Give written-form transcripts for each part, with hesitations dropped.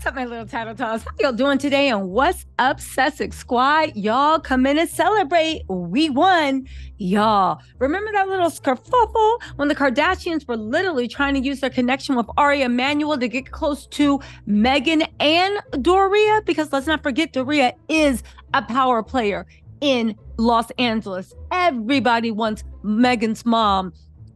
What's up, my little tattletales? How y'all doing today? And what's up, Sussex squad? Y'all come in and celebrate. We won. Y'all, remember that little kerfuffle when the Kardashians were literally trying to use their connection with Ari Emanuel to get close to Meghan and Doria? Because let's not forget, Doria is a power player in Los Angeles. Everybody wants Meghan's mom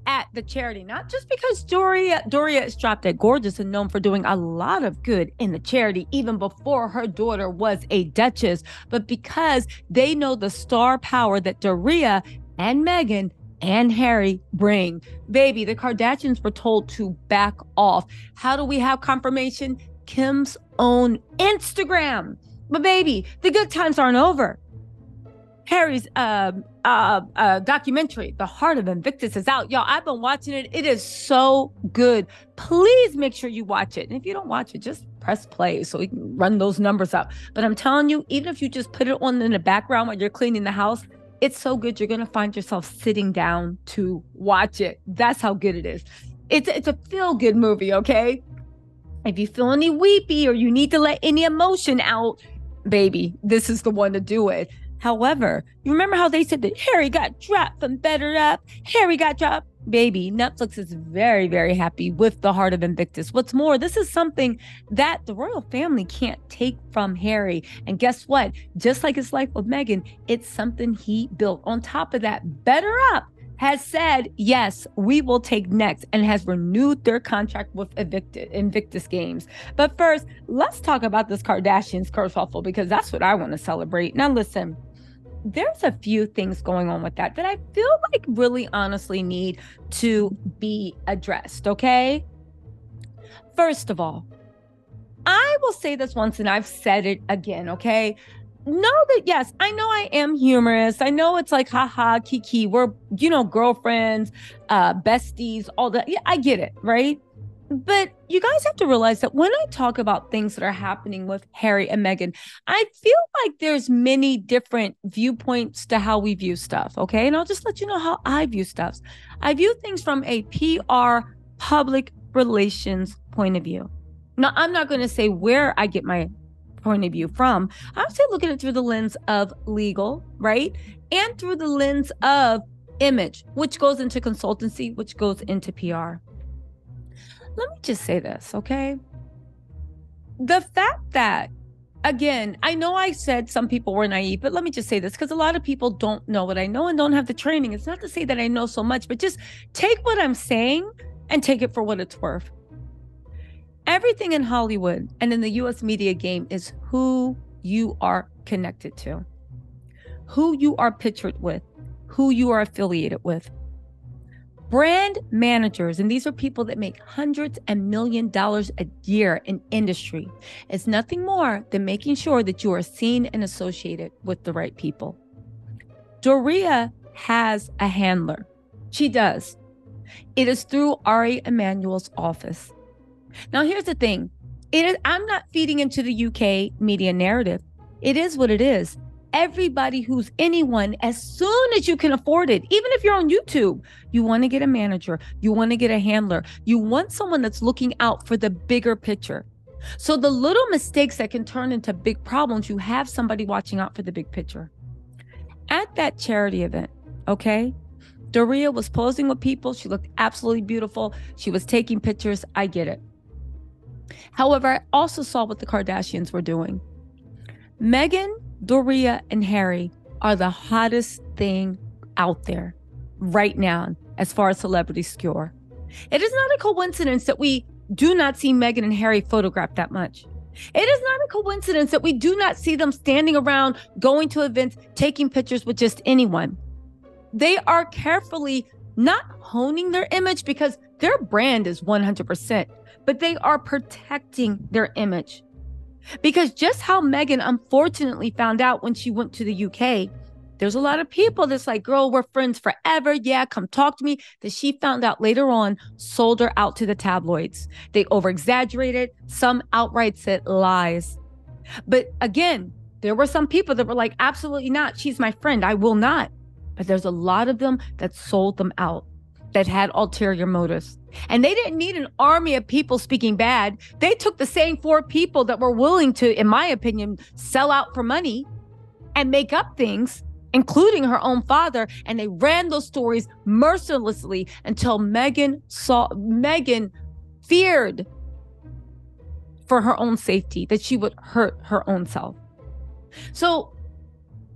at the charity, not just because Doria is drop dead gorgeous and known for doing a lot of good in the charity even before her daughter was a duchess, but because they know the star power that Doria and Meghan and Harry bring. Baby, the Kardashians were told to back off. How do we have confirmation? Kim's own Instagram. But baby, the good times aren't over. Harry's documentary, The Heart of Invictus, is out. Y'all, I've been watching it. It is so good. Please make sure you watch it. And if you don't watch it, just press play so we can run those numbers up. But I'm telling you, even if you just put it on in the background while you're cleaning the house, it's so good. You're going to find yourself sitting down to watch it. That's how good it is. It's a feel-good movie, okay? If you feel any weepy or you need to let any emotion out, baby, this is the one to do it. However, you remember how they said that Harry got dropped from Better Up? Harry got dropped. Baby, Netflix is very, very happy with The Heart of Invictus. What's more, this is something that the royal family can't take from Harry. And guess what? Just like his life with Meghan, it's something he built. On top of that, Better Up has said, yes, we will take next, and has renewed their contract with Invictus Games. But first, let's talk about this Kardashians kerfuffle, because that's what I want to celebrate. Now, listen, there's a few things going on with that I feel like really honestly need to be addressed, okay? First of all, I will say this once and I've said it again, okay? Know that, yes, I know I am humorous. I know it's like, haha, kiki, we're, girlfriends, besties, all that. Yeah, I get it, right? But you guys have to realize that when I talk about things that are happening with Harry and Meghan, I feel like there's many different viewpoints to how we view stuff, okay? And I'll just let you know how I view stuff. I view things from a PR, public relations point of view. Now, I'm not going to say where I get my point of view from. I would say look at it through the lens of legal, right? And through the lens of image, which goes into consultancy, which goes into PR. Let me just say this, okay? The fact that, again, I know I said some people were naive, but let me just say this, because a lot of people don't know what I know and don't have the training. It's not to say that I know so much, but just take what I'm saying and take it for what it's worth. Everything in Hollywood and in the US media game is who you are connected to, who you are pictured with, who you are affiliated with. Brand managers, and these are people that make hundreds and $millions a year in industry, is nothing more than making sure that you are seen and associated with the right people. Doria has a handler. She does. It is through Ari Emanuel's office. Now, here's the thing. I'm not feeding into the UK media narrative. It is what it is. Everybody who's anyone, as soon as you can afford it, even if you're on YouTube, you want to get a manager, you want to get a handler, you want someone that's looking out for the bigger picture. So the little mistakes that can turn into big problems, you have somebody watching out for the big picture. At that charity event, okay, Doria was posing with people. She looked absolutely beautiful. She was taking pictures. I get it. However, I also saw what the Kardashians were doing. Meghan, Doria, and Harry are the hottest thing out there right now as far as celebrities skewer. It is not a coincidence that we do not see Meghan and Harry photographed that much. It is not a coincidence that we do not see them standing around, going to events, taking pictures with just anyone. They are carefully not honing their image because their brand is 100%, but they are protecting their image. Because just how Meghan unfortunately found out when she went to the UK, there's a lot of people that's like, girl, we're friends forever. Yeah, come talk to me. That she found out later on sold her out to the tabloids. They over-exaggerated. Some outright said lies. But again, there were some people that were like, absolutely not. She's my friend. I will not. But there's a lot of them that sold them out. that had ulterior motives. And they didn't need an army of people speaking bad. They took the same 4 people that were willing to, in my opinion, sell out for money and make up things, including her own father. And they ran those stories mercilessly until Meghan feared for her own safety, that she would hurt her own self. So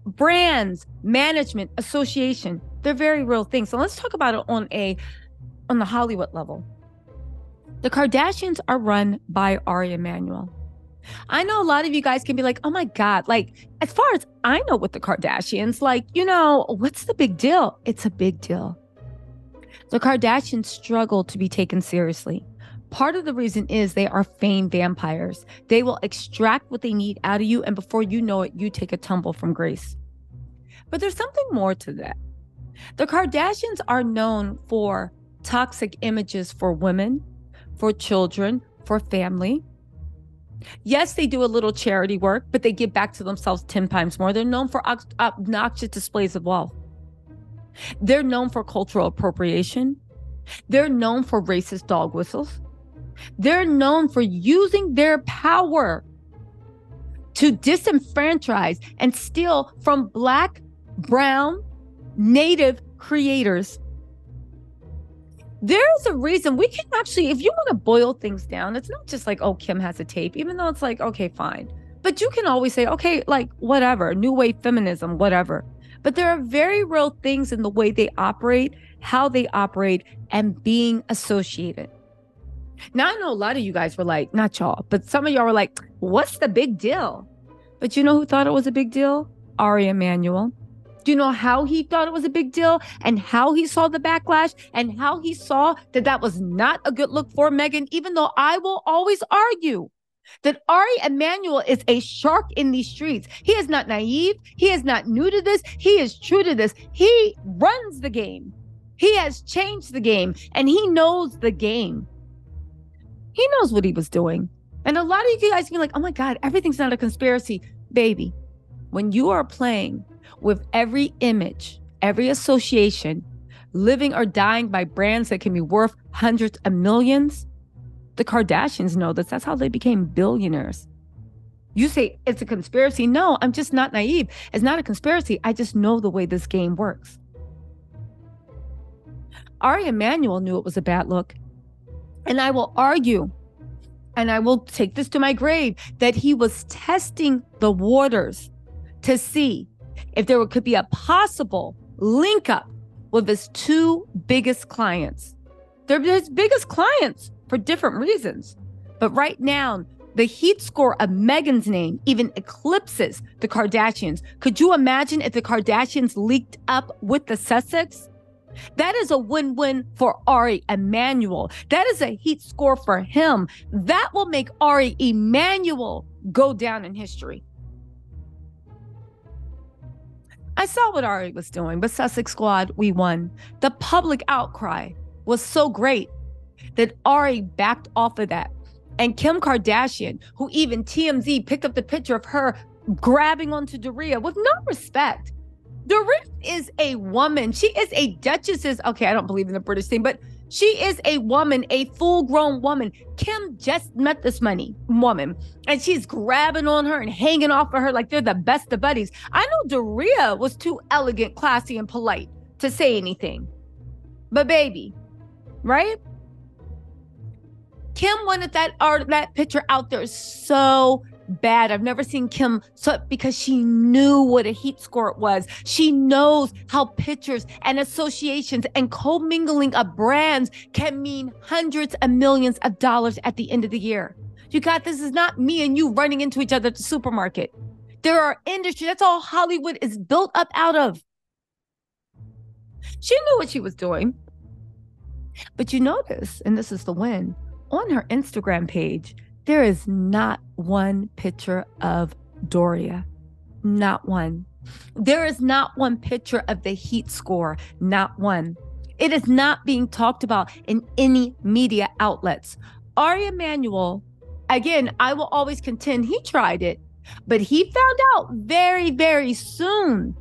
brands, management, association, they're very real things. So let's talk about it on the Hollywood level. The Kardashians are run by Ari Emanuel. I know a lot of you guys can be like, oh my God, like, as far as I know with the Kardashians, like, what's the big deal? It's a big deal. The Kardashians struggle to be taken seriously. Part of the reason is they are fame vampires. They will extract what they need out of you, and before you know it, you take a tumble from grace. But there's something more to that. The Kardashians are known for toxic images for women, for children, for family. Yes, they do a little charity work, but they give back to themselves 10 times more. They're known for obnoxious displays of wealth. They're known for cultural appropriation. They're known for racist dog whistles. They're known for using their power to disenfranchise and steal from Black, brown, Native creators. There's a reason we can actually, if you want to boil things down, it's not just like, oh, Kim has a tape, even though it's like, okay, fine. But you can always say, okay, like whatever, new wave feminism, whatever. But there are very real things in the way they operate, how they operate, and being associated. Now, I know a lot of you guys were like, not y'all, but some of y'all were like, what's the big deal? But you know who thought it was a big deal? Ari Emanuel. Do you know how he thought it was a big deal and how he saw the backlash and how he saw that that was not a good look for Meghan, even though I will always argue that Ari Emanuel is a shark in these streets. He is not naive. He is not new to this. He is true to this. He runs the game. He has changed the game, and he knows the game. He knows what he was doing. And a lot of you guys can be like, oh my God, everything's not a conspiracy. Baby, when you are playing with every image, every association, living or dying by brands that can be worth hundreds of millions, the Kardashians know this. That's how they became billionaires. You say it's a conspiracy. No, I'm just not naive. It's not a conspiracy. I just know the way this game works. Ari Emanuel knew it was a bad look. And I will argue, and I will take this to my grave, that he was testing the waters to see if there could be a possible link up with his 2 biggest clients. They're his biggest clients for different reasons. But right now, the heat score of Meghan's name even eclipses the Kardashians. Could you imagine if the Kardashians leaked up with the Sussex? That is a win-win for Ari Emanuel. That is a heat score for him. That will make Ari Emanuel go down in history. I saw what Ari was doing, but Sussex Squad, we won. The public outcry was so great that Ari backed off of that. And Kim Kardashian, who even TMZ picked up the picture of her grabbing onto Doria with no respect. Doria is a woman. She is a duchess. Okay, I don't believe in the British thing, but she is a woman, a full-grown woman. Kim just met this woman, and she's grabbing on her and hanging off of her like they're the best of buddies. I know Doria was too elegant, classy, and polite to say anything. But baby, right? Kim wanted that picture out there so bad. I've never seen Kim because she knew what a heat score it was. She knows how pictures and associations and commingling of brands can mean hundreds of millions of dollars at the end of the year. You got this is not me and you running into each other at the supermarket. There are industries. That's all Hollywood is built up out of. She knew what she was doing. But you notice, and this is the win, on her Instagram page, there is not one picture of Doria. Not one. There is not one picture of the heat score. Not one. It is not being talked about in any media outlets. Ari Emanuel, again, I will always contend he tried it, but he found out very, very soon,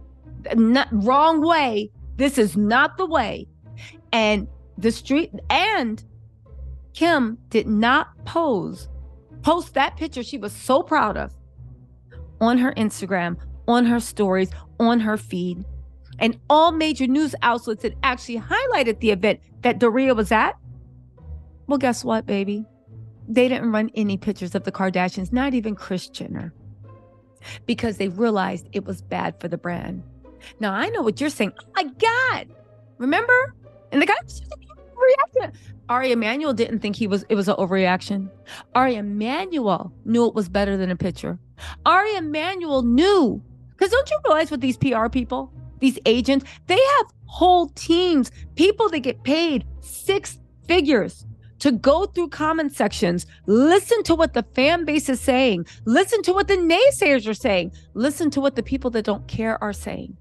wrong way. This is not the way. And The street, and Kim did not post that picture she was so proud of on her Instagram, on her stories, on her feed. And all major news outlets that actually highlighted the event that Doria was at. Well, guess what, baby? They didn't run any pictures of the Kardashians, not even Kris Jenner, because they realized it was bad for the brand. Now, I know what you're saying. Oh my God. Remember? And the guy was reacting. Ari Emanuel didn't think it was an overreaction. Ari Emanuel knew it was better than a picture. Ari Emanuel knew. Because don't you realize what these PR people, these agents, they have whole teams, people that get paid 6 figures to go through comment sections, listen to what the fan base is saying, listen to what the naysayers are saying, listen to what the people that don't care are saying.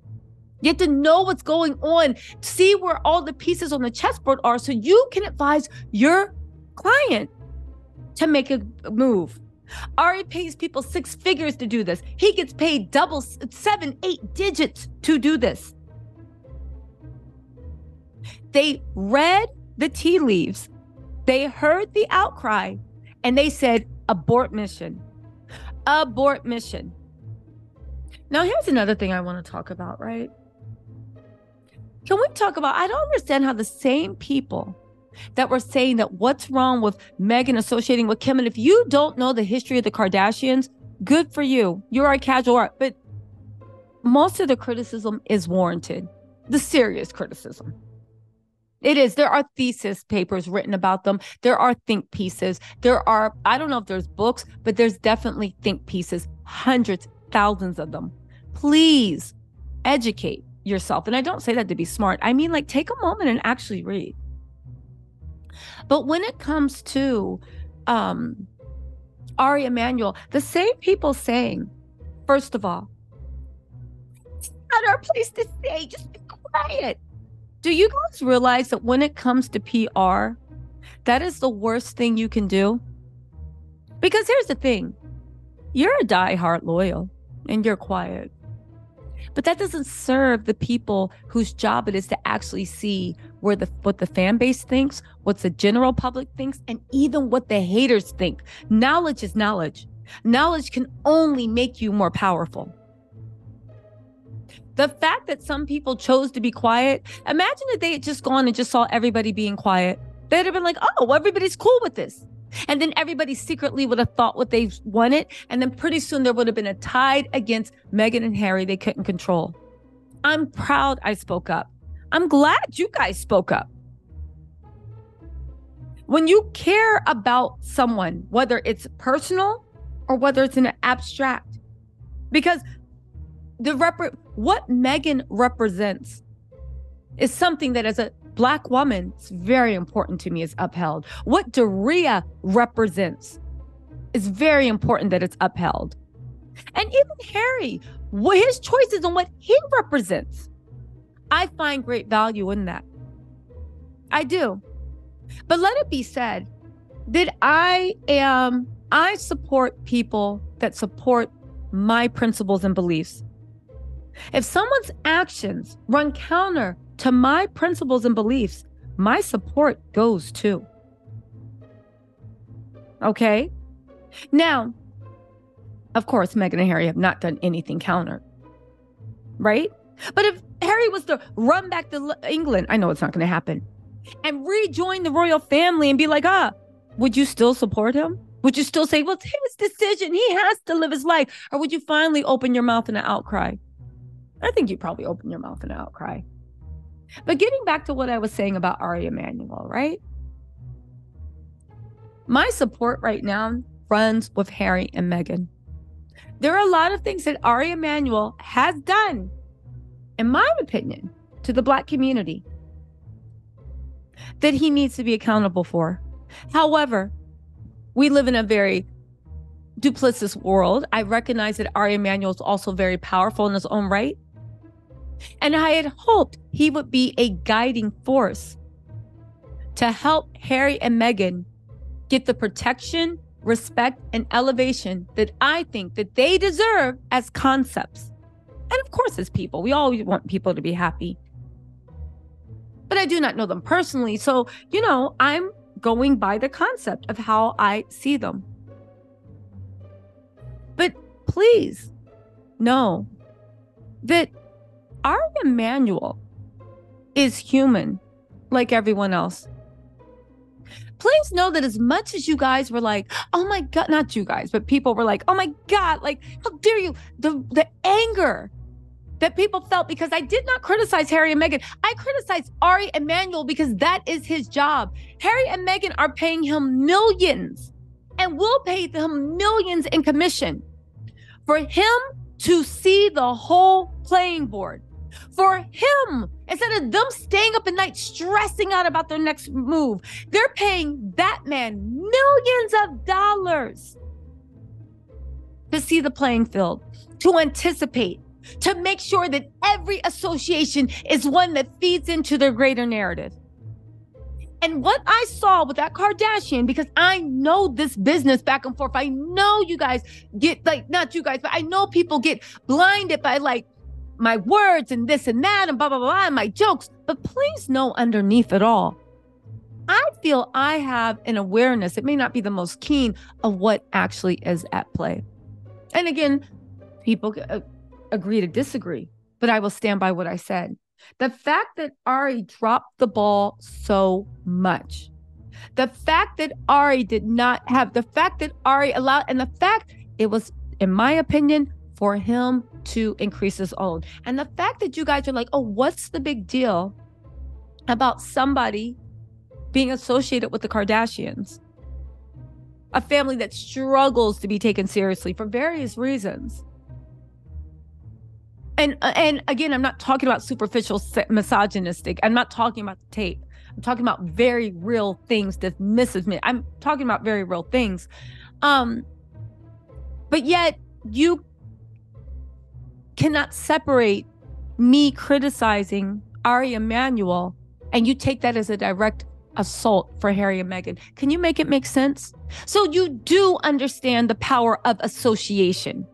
You have to know what's going on, see where all the pieces on the chessboard are so you can advise your client to make a move. Ari pays people 6 figures to do this. He gets paid double, 7, 8 digits to do this. They read the tea leaves. They heard the outcry and they said, abort mission. Abort mission. Now, here's another thing I want to talk about, right? Can we talk about, I don't understand how the same people that were saying that what's wrong with Meghan associating with Kim, and if you don't know the history of the Kardashians, good for you. You're a casual art, but most of the criticism is warranted. The serious criticism. It is. There are thesis papers written about them. There are think pieces. There are, I don't know if there's books, but there's definitely think pieces, hundreds, thousands of them. Please educate yourself. And I don't say that to be smart. I mean, like, take a moment and actually read. But when it comes to Ari Emanuel, the same people saying, first of all, it's not our place to say, just be quiet. Do you guys realize that when it comes to PR, that is the worst thing you can do? Because here's the thing. You're a diehard loyal and you're quiet. But that doesn't serve the people whose job it is to actually see what the fan base thinks, what the general public thinks, and even what the haters think. Knowledge is knowledge. Knowledge can only make you more powerful. The fact that some people chose to be quiet, imagine if they had just gone and just saw everybody being quiet. They'd have been like, oh, well, everybody's cool with this. And then everybody secretly would have thought what they wanted. And then pretty soon there would have been a tide against Meghan and Harry they couldn't control. I'm proud I spoke up. I'm glad you guys spoke up. When you care about someone, whether it's personal or whether it's an abstract, because what Meghan represents is something that as a Black woman, it's very important to me, is upheld. What Doria represents is very important that it's upheld. And even Harry, his choices and what he represents, I find great value in that. I do. But let it be said that I support people that support my principles and beliefs. If someone's actions run counter to my principles and beliefs, my support goes too. Okay? Now, of course, Meghan and Harry have not done anything counter, right? But if Harry was to run back to England, I know it's not going to happen, and rejoin the royal family and be like, would you still support him? Would you still say, well, it's his decision, he has to live his life? Or would you finally open your mouth in an outcry? I think you'd probably open your mouth in an outcry. But getting back to what I was saying about Ari Emanuel, right? My support right now runs with Harry and Meghan. There are a lot of things that Ari Emanuel has done, in my opinion, to the Black community that he needs to be accountable for. However, we live in a very duplicitous world. I recognize that Ari Emanuel is also very powerful in his own right. And I had hoped he would be a guiding force to help Harry and Meghan get the protection, respect, and elevation that I think that they deserve as concepts. And of course, as people, we always want people to be happy. but I do not know them personally. So, I'm going by the concept of how I see them. But please know that Ari Emanuel is human like everyone else. Please know that as much as you guys were like, oh my God, not you guys, but people were like, oh my God, like, how dare you? The anger that people felt because I did not criticize Harry and Meghan. I criticized Ari Emanuel because that is his job. Harry and Meghan are paying him millions and will pay him millions in commission for him to see the whole playing board. For him, instead of them staying up at night stressing out about their next move, they're paying that man millions of dollars to see the playing field, to anticipate, to make sure that every association is one that feeds into their greater narrative. And what I saw with that Kardashian, because I know this business back and forth, I know you guys get not you guys, but I know people get blinded by my words and this and that and blah, blah, blah, and my jokes. But please know underneath it all, I feel I have an awareness, it may not be the most keen, of what actually is at play. And again, people agree to disagree, but I will stand by what I said. The fact that Ari dropped the ball so much, the fact that Ari did not have, the fact that Ari allowed, and the fact it was, in my opinion, for him to increase his own. And the fact that you guys are like, oh, what's the big deal about somebody being associated with the Kardashians? A family that struggles to be taken seriously for various reasons. And again, I'm not talking about superficial misogynistic. I'm not talking about the tape. I'm talking about very real things that misses me. I'm talking about very real things. But yet you cannot separate me criticizing Ari Emanuel and you take that as a direct assault for Harry and Meghan. Can you make it make sense? So you do understand the power of association.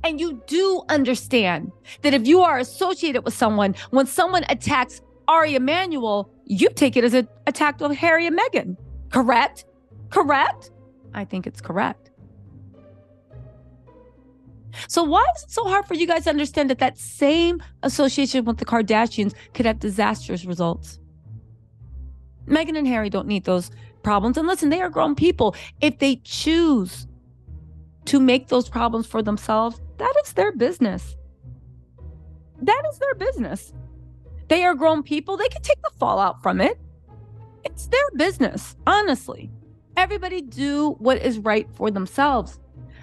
And you do understand that if you are associated with someone, when someone attacks Ari Emanuel, you take it as an attack of Harry and Meghan. Correct? Correct? I think it's correct. So why is it so hard for you guys to understand that that same association with the Kardashians could have disastrous results? Meghan and Harry don't need those problems. And listen, they are grown people. If they choose to make those problems for themselves, that is their business. That is their business. They are grown people. They can take the fallout from it. It's their business, honestly. Everybody do what is right for themselves.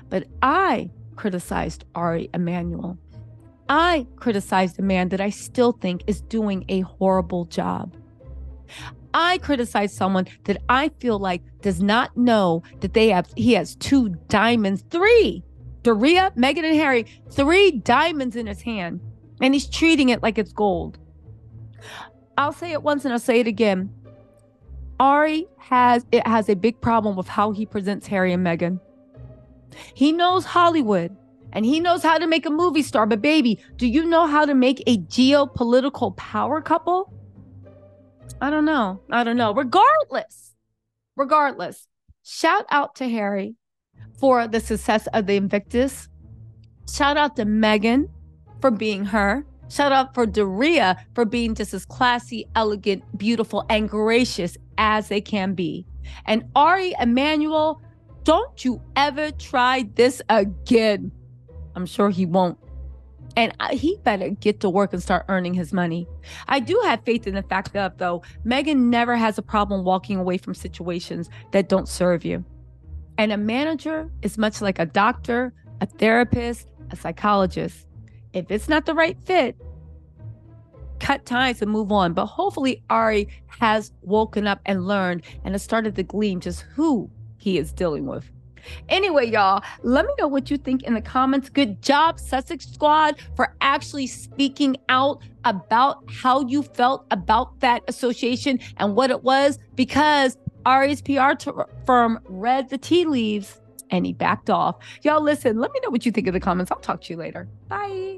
But I criticized Ari Emanuel. I criticized a man that I still think is doing a horrible job. I criticize someone that I feel like does not know that he has 2 diamonds, 3. Doria, Meghan, and Harry, 3 diamonds in his hand, and he's treating it like it's gold. I'll say it once and I'll say it again. Ari has a big problem with how he presents Harry and Meghan. He knows Hollywood and he knows how to make a movie star, but baby, do you know how to make a geopolitical power couple? I don't know. Regardless, shout out to Harry for the success of the Invictus. Shout out to Meghan for being her. Shout out for Doria for being just as classy, elegant, beautiful, and gracious as they can be. And Ari Emanuel, don't you ever try this again. I'm sure he won't. And he better get to work and start earning his money. I do have faith in the fact that, though, Meghan never has a problem walking away from situations that don't serve you. And a manager is much like a doctor, a therapist, a psychologist. If it's not the right fit, cut ties and move on. But hopefully Ari has woken up and learned and has started to glean just who he is dealing with. Anyway, y'all, let me know what you think in the comments. Good job, Sussex Squad, for actually speaking out about how you felt about that association and what it was, because Ari's PR firm read the tea leaves and he backed off. Y'all, listen, let me know what you think in the comments. I'll talk to you later. Bye.